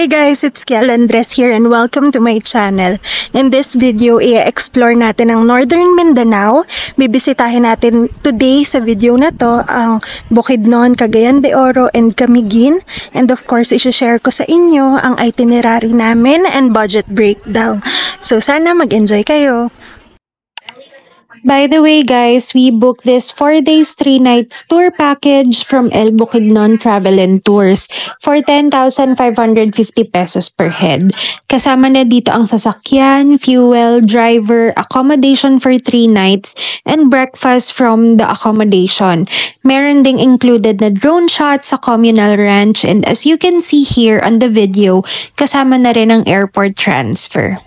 Hi guys, it's Kiel Andres here and welcome to my channel. In this video, i-explore natin ang Northern Mindanao. Bibisitahin natin today sa video na to ang Bukidnon, Cagayan de Oro, and Camiguin. And of course, i-share ko sa inyo ang itinerary namin and budget breakdown. So sana mag-enjoy kayo! By the way guys, we booked this 4 days 3 nights tour package from El Bukidnon Travel and Tours for 10,550 pesos per head. Kasama na dito ang sasakyan, fuel, driver, accommodation for 3 nights, and breakfast from the accommodation. Meron ding included na drone shot sa communal ranch, and as you can see here on the video, kasama na rin ang airport transfer.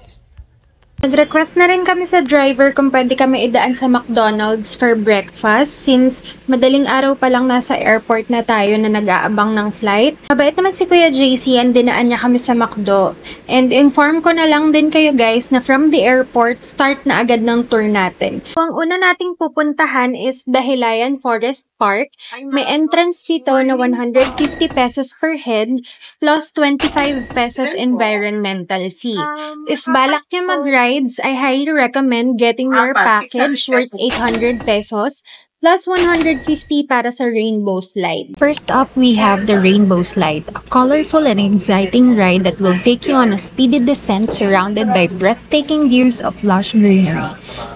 Nag-request na rin kami sa driver kung pwede kami idaan sa McDonald's for breakfast since madaling araw pa lang nasa airport na tayo na nag-aabang ng flight. Mabait naman si Kuya JC and dinaan niya kami sa McDo. And inform ko na lang din kayo guys na from the airport, start na agad ng tour natin. So, ang una nating pupuntahan is the Hilayan Forest Park. May entrance fee to na 150 pesos per head plus 25 pesos environmental fee. If balak niya mag-ride, I highly recommend getting your package worth 800 pesos plus 150 para sa rainbow slide. First up, we have the rainbow slide, a colorful and exciting ride that will take you on a speedy descent surrounded by breathtaking views of lush greenery.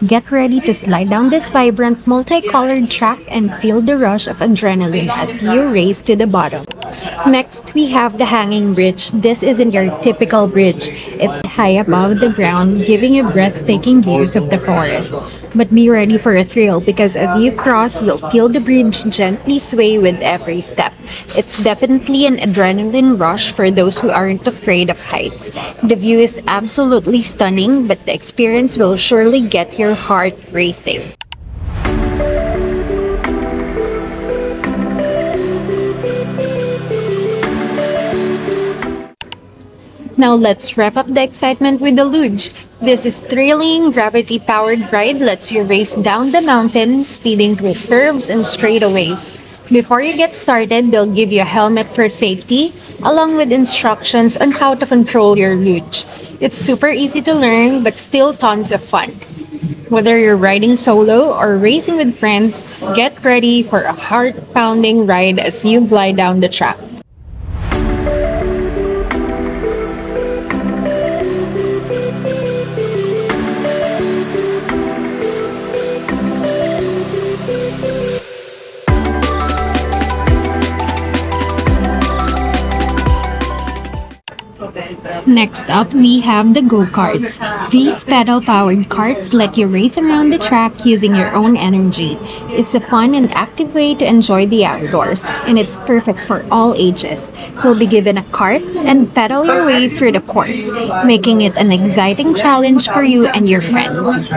Get ready to slide down this vibrant, multicolored track and feel the rush of adrenaline as you race to the bottom. Next, we have the hanging bridge. This isn't your typical bridge. It's high above the ground, giving you breathtaking views of the forest. But be ready for a thrill because as you cross, you'll feel the bridge gently sway with every step. It's definitely an adrenaline rush for those who aren't afraid of heights. The view is absolutely stunning, but the experience will surely get your heart racing. Now let's rev up the excitement with the luge. This is thrilling, gravity-powered ride lets you race down the mountain, speeding through curves and straightaways. Before you get started, they'll give you a helmet for safety, along with instructions on how to control your luge. It's super easy to learn, but still tons of fun. Whether you're riding solo or racing with friends, get ready for a heart-pounding ride as you glide down the track. Next up, we have the go-karts. These pedal-powered karts let you race around the track using your own energy. It's a fun and active way to enjoy the outdoors, and it's perfect for all ages. You'll be given a cart and pedal your way through the course, making it an exciting challenge for you and your friends.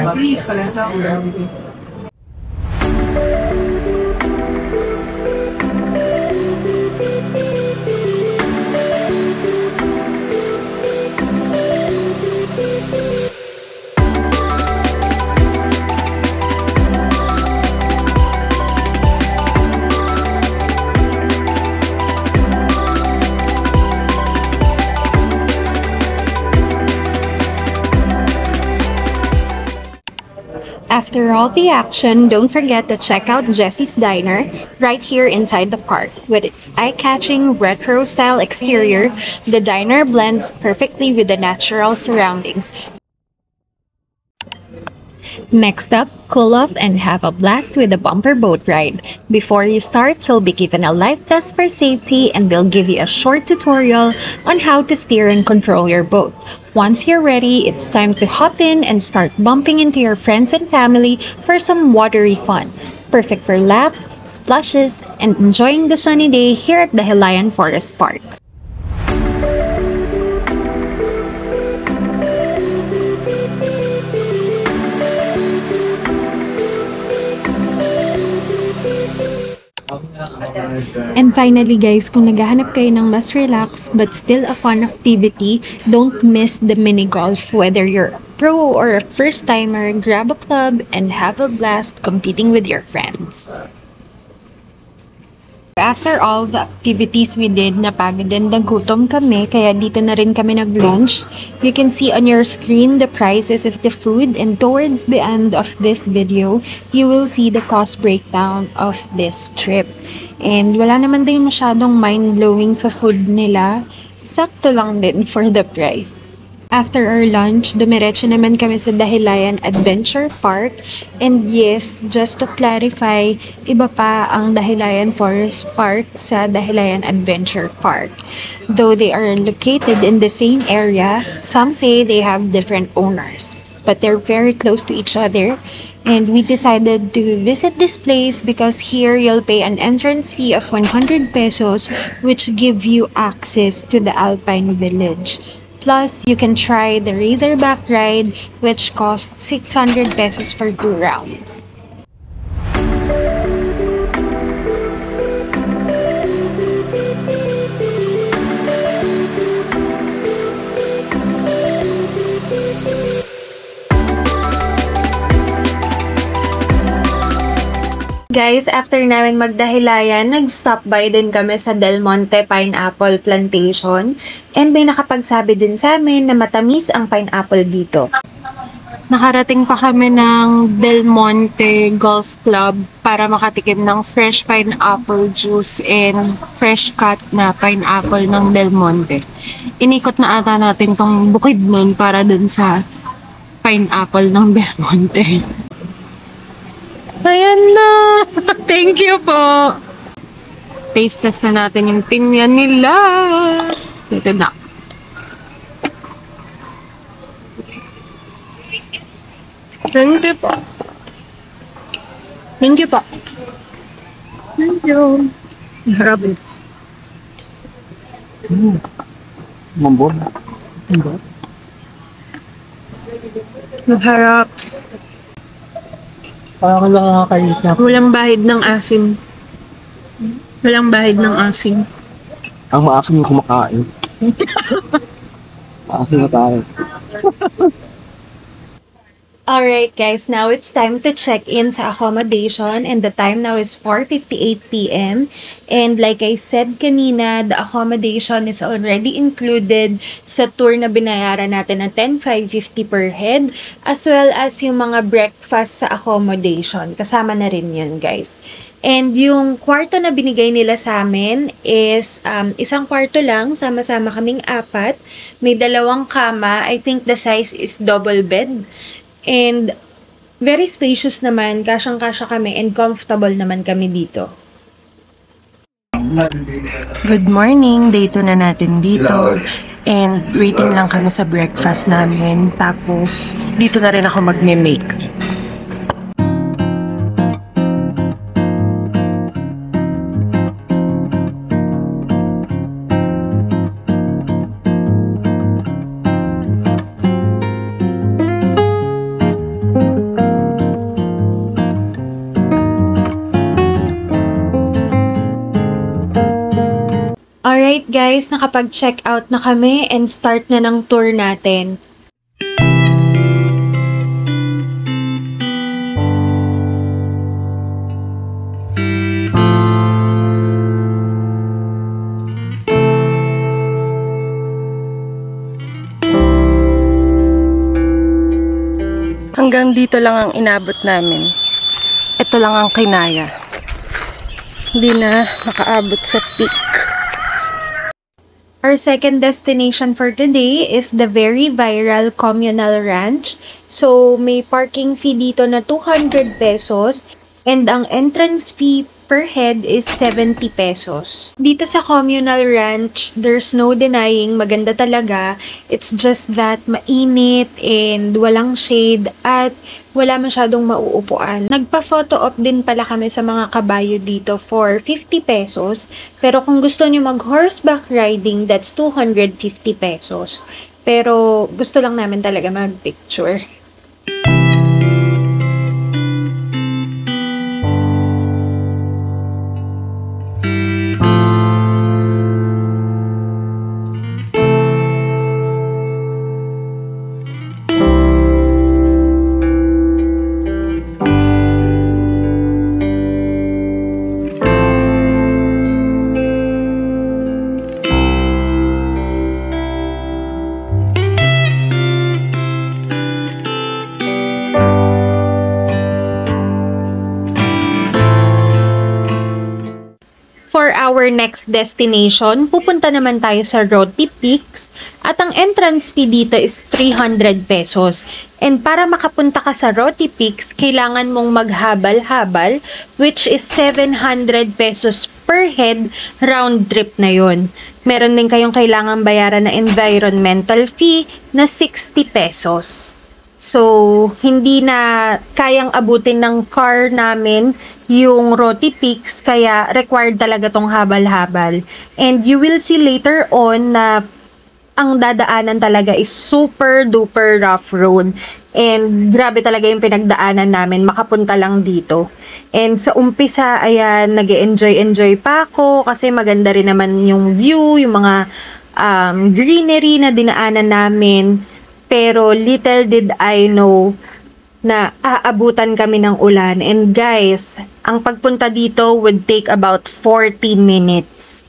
After all the action, don't forget to check out Jesse's Diner right here inside the park. With its eye-catching retro-style exterior, the diner blends perfectly with the natural surroundings. Next up, cool off and have a blast with the bumper boat ride. Before you start, you'll be given a life vest for safety and they'll give you a short tutorial on how to steer and control your boat. Once you're ready, it's time to hop in and start bumping into your friends and family for some watery fun. Perfect for laughs, splashes, and enjoying the sunny day here at the Hilayan Forest Park. And finally guys, kung naghahanap kayo ng mas relax but still a fun activity, don't miss the mini golf. Whether you're a pro or a first timer, grab a club and have a blast competing with your friends. After all the activities we did, napagod and nagutom kami, kaya dito na rin kami nag-lunch. You can see on your screen the prices of the food, and towards the end of this video, you will see the cost breakdown of this trip. And wala naman din masyadong mind-blowing sa food nila. Sakto lang din for the price. After our lunch, dumiretso naman kami sa Dahilayan Adventure Park. And yes, just to clarify, iba pa ang Dahilayan Forest Park sa Dahilayan Adventure Park. Though they are located in the same area, some say they have different owners. But they're very close to each other. And we decided to visit this place because here you'll pay an entrance fee of 100 pesos, which give you access to the Alpine Village. Plus, you can try the Razorback ride, which costs 600 pesos for 2 rounds. Guys, after namin magdahilayan, nag-stop by din kami sa Del Monte Pineapple Plantation. And may nakapagsabi din sa amin na matamis ang pineapple dito. Nakarating pa kami ng Del Monte Golf Club para makatikim ng fresh pineapple juice and fresh cut na pineapple ng Del Monte. Inikot na ata natin tong bukid nun para dun sa pineapple ng Del Monte. Ayan na! Thank you po! Taste test na natin yung pinya nila. So, ito na. Thank you po. Thank you po. Thank you. Harap. Mambon. Maharap. Parang lang nakakalita. Walang bahid ng asim. Walang bahid ng asim. Ang maasim yung kumakain. Maasim na tayo. Alright guys, now it's time to check in sa accommodation, and the time now is 4:58 p.m. And like I said kanina, the accommodation is already included sa tour na binayaran natin na 10,550 per head, as well as yung mga breakfast sa accommodation. Kasama na rin yun guys. And yung kwarto na binigay nila sa amin is isang kwarto lang, sama-sama kaming 4. May 2 kama, I think the size is double bed. And very spacious naman, kasyang-kasya kami and comfortable naman kami dito. Good morning, day 2 na natin dito. And waiting lang kami sa breakfast namin. Tapos dito na rin ako mag-make. Alright guys, nakapag-check out na kami and start na ng tour natin. Hanggang dito lang ang inabot namin. Ito lang ang kinaya. Hindi na makaabot sa peak. Our second destination for today is the very viral communal ranch. So, may parking fee dito na 200 pesos and ang entrance fee per head is 70 pesos. Dito sa communal ranch, there's no denying maganda talaga. It's just that mainit and walang shade at wala masyadong mauupuan. Nagpa-photo op din pala kami sa mga kabayo dito for 50 pesos. Pero kung gusto niyo mag-horseback riding, that's 250 pesos. Pero gusto lang namin talaga mag-picture. next destination, pupunta naman tayo sa Roty Peaks at ang entrance fee dito is 300 pesos. And para makapunta ka sa Roty Peaks, kailangan mong maghabal-habal, which is 700 pesos per head, round trip na yon. Meron din kayong kailangan bayaran na environmental fee na 60 pesos. So, hindi na kayang abutin ng car namin yung Roty Peaks, kaya required talaga tong habal-habal. And you will see later on na ang dadaanan talaga is super duper rough road. And grabe talaga yung pinagdaanan namin, makapunta lang dito. And sa umpisa, ayan, nag-enjoy pa ako kasi maganda rin naman yung view, yung mga greenery na dinaanan namin. Pero little did I know na aabutan kami ng ulan. And guys, ang pagpunta dito would take about 40 minutes.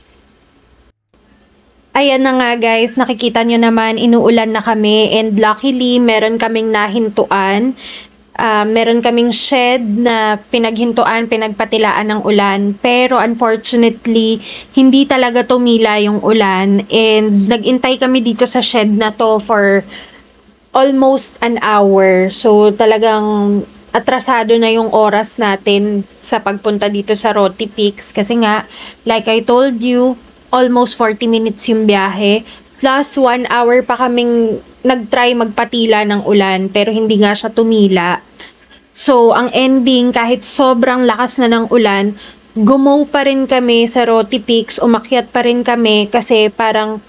Ayan na nga guys, nakikita nyo naman, inuulan na kami. And luckily, meron kaming nahintuan. Meron kaming shed na pinaghintuan, pinagpatilaan ng ulan. Pero unfortunately, hindi talaga tumila yung ulan. And nagintay kami dito sa shed na to for almost an hour. So, talagang atrasado na yung oras natin sa pagpunta dito sa Roty Peaks. Kasi nga, like I told you, almost 40 minutes yung biyahe. Plus, 1 hour pa kaming nag-try magpatila ng ulan. Pero hindi nga siya tumila. So, ang ending, kahit sobrang lakas na ng ulan, gumaw pa rin kami sa Roty Peaks. Umakyat pa rin kami kasi parang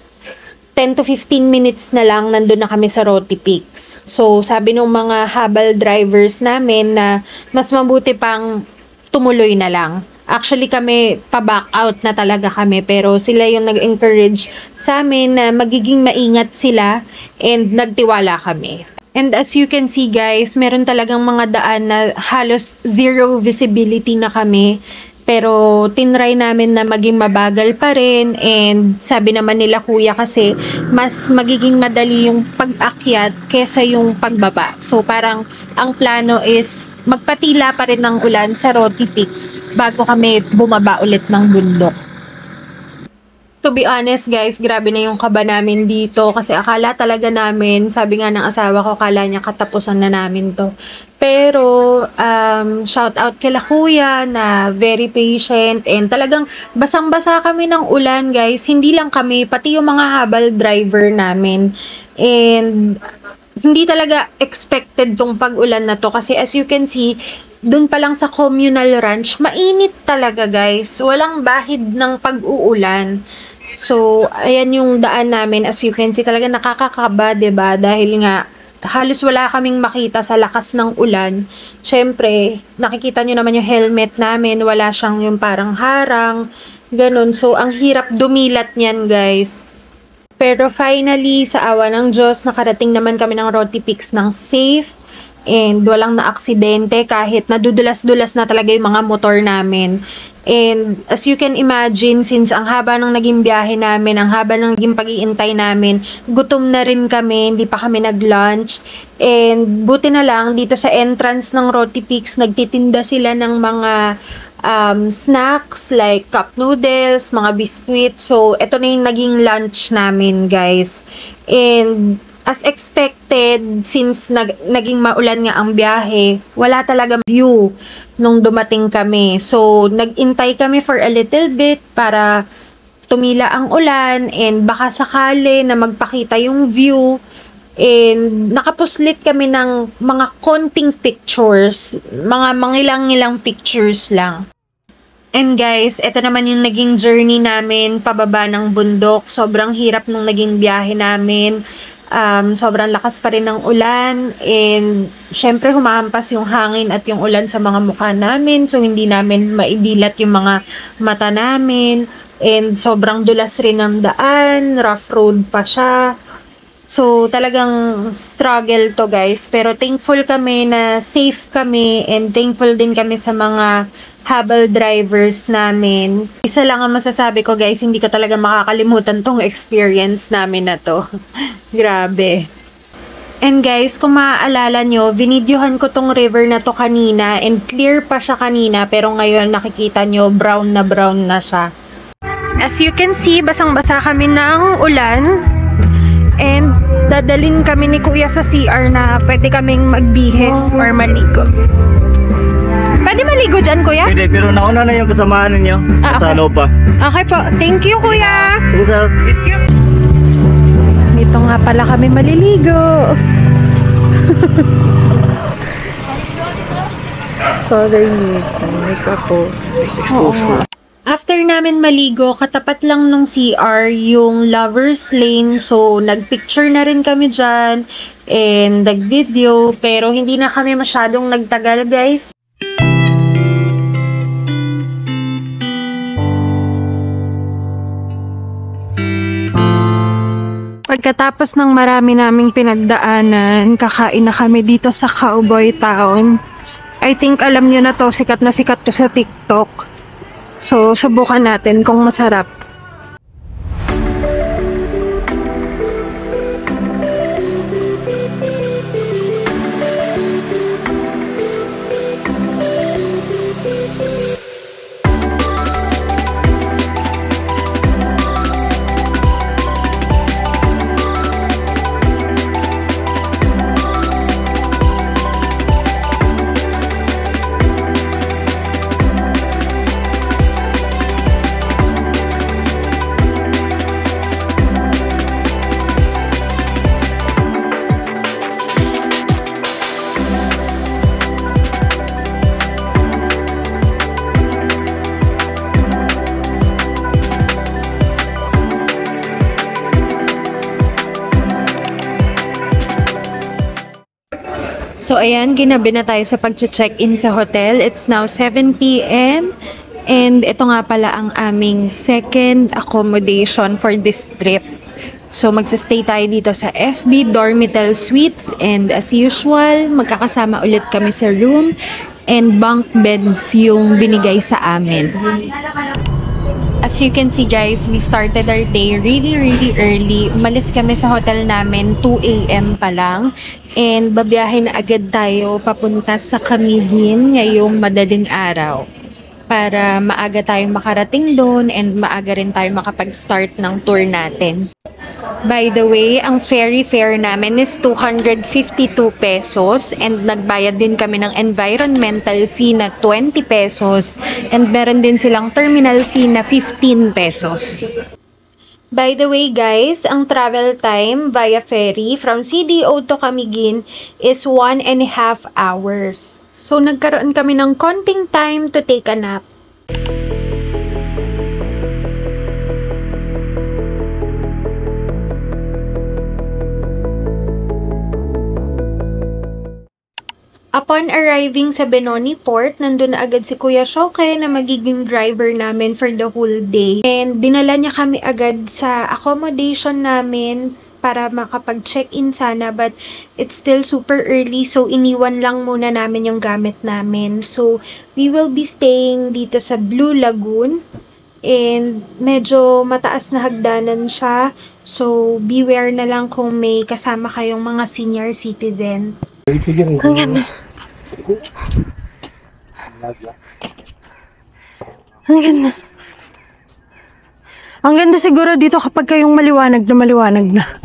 10 to 15 minutes na lang nandun na kami sa Roty Peaks. So, sabi ng mga habal drivers namin na mas mabuti pang tumuloy na lang. Actually, kami pa-back out na talaga kami, pero sila yung nag-encourage sa amin na magiging maingat sila and nagtiwala kami. And as you can see guys, meron talagang mga daan na halos zero visibility na kami. Pero tinry namin na maging mabagal pa rin, and sabi naman nila kuya kasi mas magiging madali yung pag-akyat kesa yung pagbaba. So parang ang plano is magpatila pa rin ng ulan sa Roty Peaks bago kami bumaba ulit ng bundok. To be honest guys, grabe na yung kaba namin dito kasi akala talaga namin, sabi nga ng asawa ko, akala niya katapusan na namin to. Pero shout out kila kuya na very patient, and talagang basang-basa kami ng ulan guys. Hindi lang kami, pati yung mga habal driver namin. And hindi talaga expected tong pag-ulan na to kasi as you can see, dun pa lang sa communal ranch, mainit talaga guys. Walang bahid ng pag-uulan. So, ayan yung daan namin. As you can see, talaga nakakakaba, 'di ba? Dahil nga halos wala kaming makita sa lakas ng ulan. Syempre, nakikita nyo naman yung helmet namin, wala siyang yung parang harang, ganun. So, ang hirap dumilat niyan, guys. Pero finally, sa awa ng Diyos, nakarating naman kami ng Roty Peaks ng safe. And walang na-aksidente kahit nadudulas-dulas na talaga yung mga motor namin. And as you can imagine, since ang haba ng naging biyahe namin, ang haba ng naging pag-iintay namin, gutom na rin kami, hindi pa kami nag-lunch. And buti na lang, dito sa entrance ng Roty Peaks, nagtitinda sila ng mga snacks like cup noodles, mga biscuit. So, ito na yung naging lunch namin, guys. And as expected, since naging maulan nga ang biyahe, wala talaga view nung dumating kami. So, nag-intay kami for a little bit para tumila ang ulan and baka sakali na magpakita yung view. And nakapuslit kami ng mga konting pictures, mga mangilang-ilang pictures lang. And guys, ito naman yung naging journey namin pababa ng bundok. Sobrang hirap nung naging biyahe namin. Sobrang lakas pa rin ng ulan, and syempre humahampas yung hangin at yung ulan sa mga mukha namin, so hindi namin maidilat yung mga mata namin, and sobrang dulas rin ng daan, rough road pa siya. So talagang struggle to guys, pero thankful kami na safe kami, and thankful din kami sa mga habal drivers namin. Isa lang ang masasabi ko guys, hindi ko talaga makakalimutan tong experience namin na to. Grabe. And guys, kung maaalala nyo, vinidyohan ko tong river na to kanina, and clear pa siya kanina, pero ngayon nakikita nyo brown na siya. As you can see, basang-basa kami ng ulan. And dadalin kami ni Kuya sa CR na pwede kaming magbihis or maligo. Pwede maligo dyan, Kuya? Pwede, pero nauna na yung kasamahan ninyo. Sa loob pa. Okay po. Thank you, Kuya. Sige, sir. Thank you. Dito nga pala kami maliligo. Tagay ni makeup po. Exposure. After namin maligo, katapat lang nung CR yung Lover's Lane. So, nagpicture na rin kami dyan and nag-video. Pero hindi na kami masyadong nagtagal, guys. Pagkatapos ng marami naming pinagdaanan, kakain na kami dito sa Cowboy Town. I think alam nyo na to, sikat na sikat to sa TikTok. So, subukan natin kung masarap. So, ayan, ginabi na tayo sa pag-check-in sa hotel. It's now 7 p.m. And ito nga pala ang aming second accommodation for this trip. So, magsastay tayo dito sa FB Dormitel Suites. And as usual, magkakasama ulit kami sa room. And bunk beds yung binigay sa amin. As you can see guys, we started our day really early. Umalis kami sa hotel namin 2 a.m. pa lang. And babiyahin na agad tayo papunta sa Camiguin ngayong madaling araw. Para maaga tayong makarating doon and maaga rin tayo makapag-start ng tour natin. By the way, ang ferry fare namin is 252 pesos and nagbayad din kami ng environmental fee na 20 pesos and meron din silang terminal fee na 15 pesos. By the way guys, ang travel time via ferry from CDO to Camiguin is 1.5 hours. So nagkaroon kami ng konting time to take a nap. Upon arriving sa Benoni Port, nandun na agad si Kuya Shoke na magiging driver namin for the whole day. And dinala niya kami agad sa accommodation namin para makapag-check-in sana, but it's still super early, so iniwan lang muna namin yung gamit namin. So, we will be staying dito sa Blue Lagoon. And medyo mataas na hagdanan siya. So, beware na lang kung may kasama kayong mga senior citizen. Ang ganda. Ang ganda. Ang ganda siguro dito kapag kayong maliwanag na.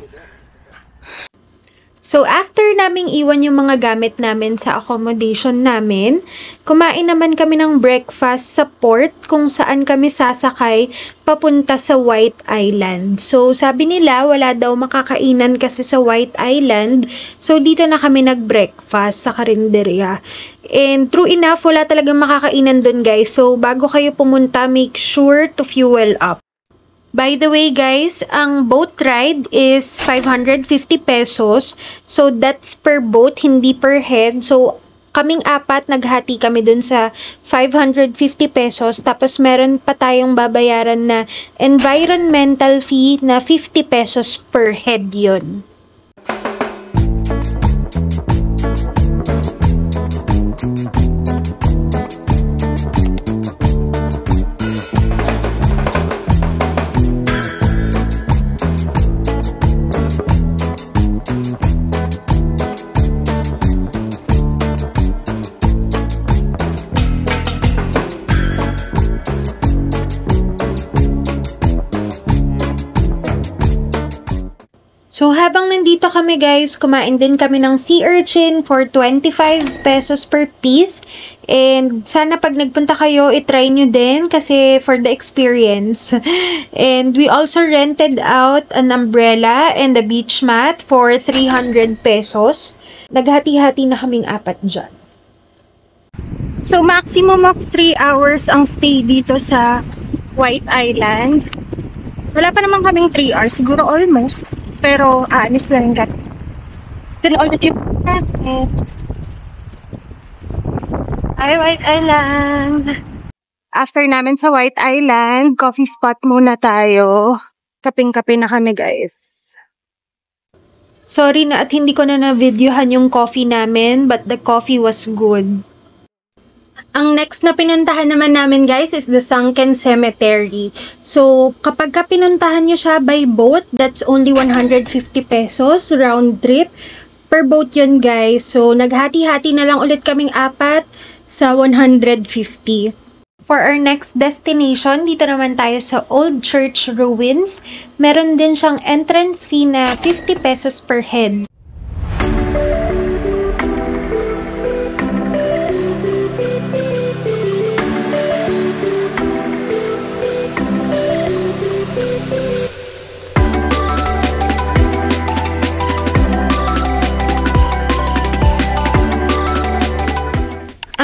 So, after naming iwan yung mga gamit namin sa accommodation namin, kumain naman kami ng breakfast sa port kung saan kami sasakay papunta sa White Island. So, sabi nila wala daw makakainan kasi sa White Island. So, dito na kami nag-breakfast sa karinderya. And true enough, wala talagang makakainan dun guys. So, bago kayo pumunta, make sure to fuel up. By the way guys, ang boat ride is 550 pesos. So that's per boat, hindi per head. So kaming apat, naghati kami dun sa 550 pesos. Tapos meron pa tayong babayaran na environmental fee na 50 pesos per head yun. So, habang nandito kami guys, kumain din kami ng sea urchin for 25 pesos per piece. And sana pag nagpunta kayo, itry nyo din kasi for the experience. And we also rented out an umbrella and a beach mat for 300 pesos. Naghati-hati na kaming apat dyan. So, maximum of 3 hours ang stay dito sa White Island. Wala pa naman kaming 3 hours, siguro almost. Pero, aalis na rin kami. Then, all the trip natin. Ay, White Island. After namin sa White Island, coffee spot muna tayo. Kaping-kape na kami, guys. Sorry na at hindi ko na na-videohan yung coffee namin, but the coffee was good. Ang next na pinuntahan naman namin guys is the Sunken Cemetery. So, kapag ka pinuntahan nyo siya by boat, that's only 150 pesos round trip. Per boat yun guys. So, naghati-hati na lang ulit kaming apat sa 150. For our next destination, dito naman tayo sa Old Church Ruins. Meron din siyang entrance fee na 50 pesos per head.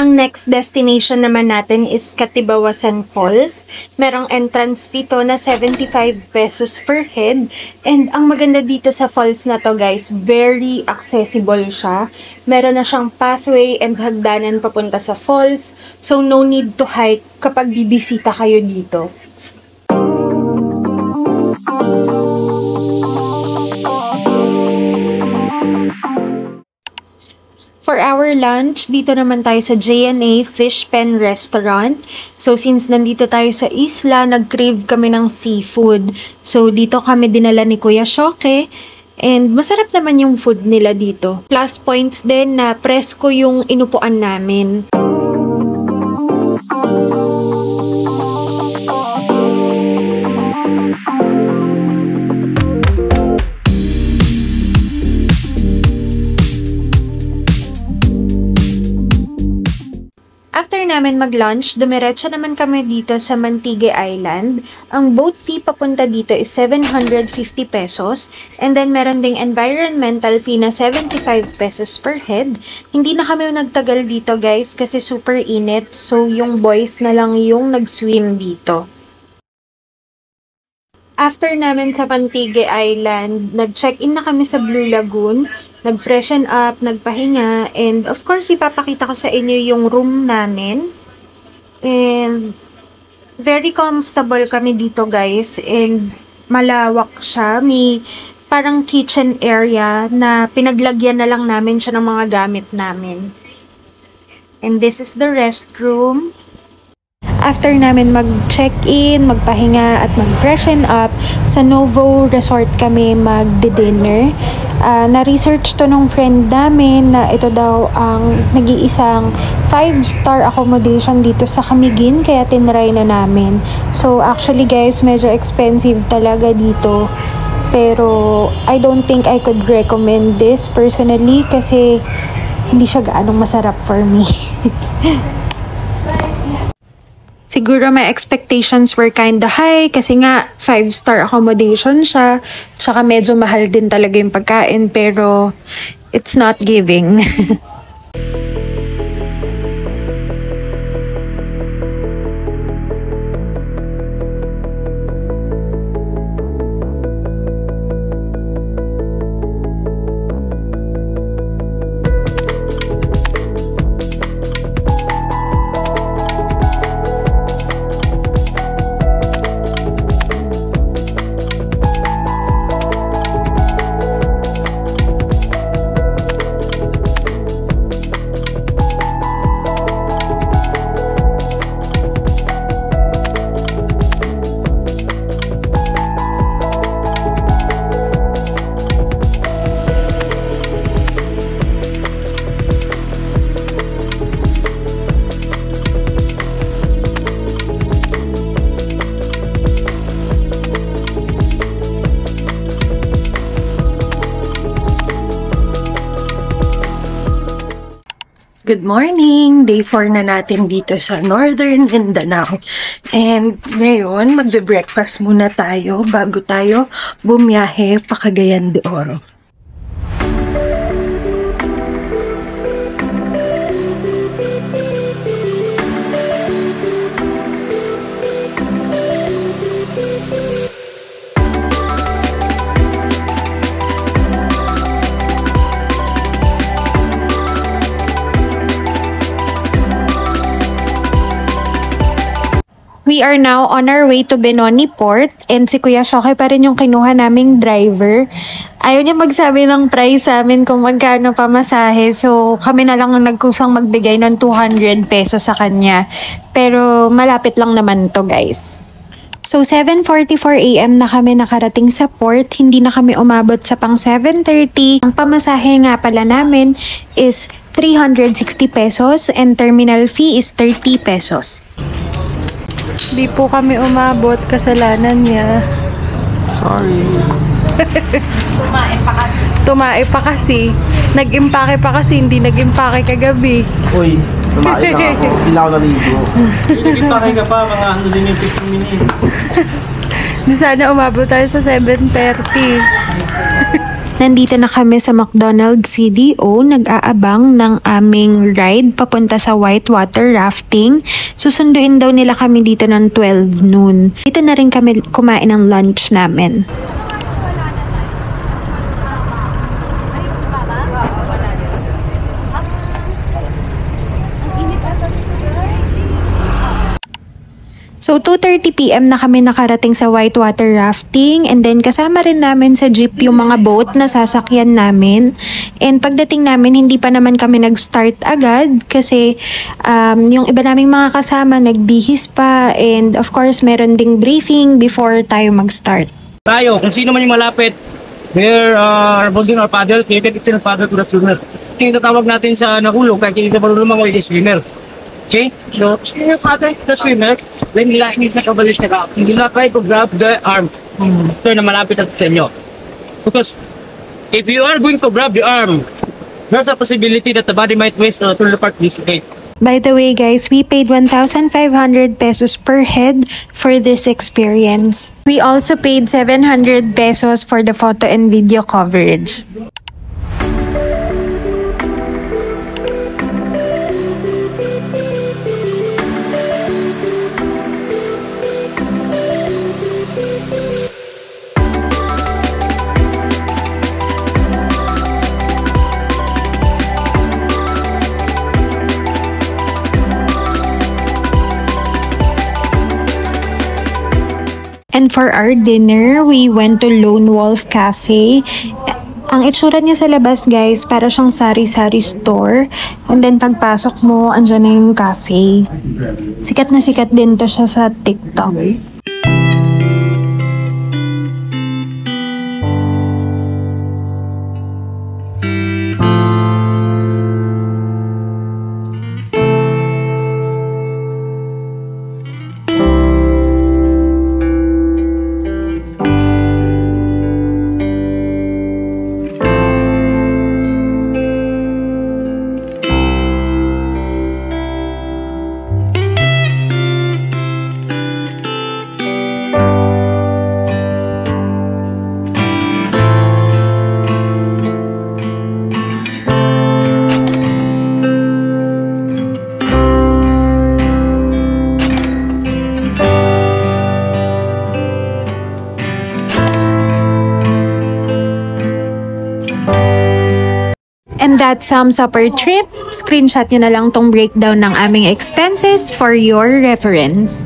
Ang next destination naman natin is Katibawasan Falls. Merong entrance fee to na 75 pesos per head. And ang maganda dito sa falls na to guys, very accessible siya. Meron na siyang pathway and hagdanan papunta sa falls. So no need to hike kapag bibisita kayo dito. For our lunch, dito naman tayo sa J&A Fish Pen Restaurant. So, since nandito tayo sa isla, nag-crave kami ng seafood. So, dito kami dinala ni Kuya Shoke. And masarap naman yung food nila dito. Plus points din na presko yung inupuan namin. After namin mag-lunch, dumiretso naman kami dito sa Mantigue Island. Ang boat fee papunta dito is 750 pesos. And then meron ding environmental fee na 75 pesos per head. Hindi na kami nagtagal dito guys kasi super init. So yung boys na lang yung nag-swim dito. After namin sa Mantigue Island, nag-check-in na kami sa Blue Lagoon, nag-freshen up, nagpahinga, and of course, ipapakita ko sa inyo yung room namin. And very comfortable kami dito guys, and malawak siya. May parang kitchen area na pinaglagyan na lang namin siya ng mga gamit namin. And this is the restroom. After namin mag-check-in, magpahinga at mag-freshen up, sa Novo Resort kami mag-dinner. Na-research to nung friend namin na ito daw ang nag-iisang 5-star accommodation dito sa Camiguin, kaya tinry na namin. So actually guys, medyo expensive talaga dito. Pero I don't think I could recommend this personally kasi hindi siya gaanong masarap for me. Siguro my expectations were kinda high kasi nga 5-star accommodation siya. Tsaka medyo mahal din talaga yung pagkain pero it's not giving. Good morning! Day 4 na natin dito sa Northern Mindanao. And ngayon, magbe-breakfast muna tayo bago tayo bumiyahe pa Cagayan de Oro. We are now on our way to Benoni Port and si Kuya Shoki pa rin yung kinuha naming driver. Ayaw niya magsabi ng price sa amin kung magkano pamasahe. So kami na lang ang nagkusang magbigay ng 200 pesos sa kanya. Pero malapit lang naman to guys. So 7:44 AM na kami nakarating sa port. Hindi na kami umabot sa pang 7:30. Ang pamasahe nga pala namin is 360 pesos and terminal fee is 30 pesos. Di po kami umabot, kasalanan niya. Sorry. Tumae pa kasi. Nag-impake pa kasi, hindi nag-impake kagabi. Uy, tumain na ako. Hindi na ako naligo. Nagpapakay ka pa, mga ano din yung 15 minutes. Di sana umabot tayo sa 7:30. Nandito na kami sa McDonald's CDO, nag-aabang ng aming ride papunta sa whitewater rafting. Susunduin daw nila kami dito ng 12 noon. Dito na rin kami kumain ng lunch namin. So 2:30 PM na kami nakarating sa whitewater rafting and then kasama rin namin sa jeep yung mga boat na sasakyan namin. And pagdating namin hindi pa naman kami nag-start agad kasi yung iba naming mga kasama nagbihis pa and of course meron ding briefing before tayo mag-start. Tayo, kung sino man yung malapit, we're holding our paddle, you can extend paddle to the swimmer. Yung tatawag natin sa nakulong, kahit hindi sa marunong mga swimmer. Okay? So, yung paddle to the swimmer, when nila hindi sa kabalis na ka, hindi na try to grab the arm. Ito na malapit at sa inyo. Because, if you are going to grab the arm, there's a possibility that the body might waste to the part dislocate. By the way guys, we paid 1,500 pesos per head for this experience. We also paid 700 pesos for the photo and video coverage. And for our dinner, we went to Lone Wolf Cafe. Ang itsura niya sa labas guys, para siyang sari-sari store. And then pagpasok mo, andyan na yung cafe. Sikat na sikat din to siya sa TikTok. And that sums up our trip. Screenshot nyo na lang tong breakdown ng aming expenses for your reference.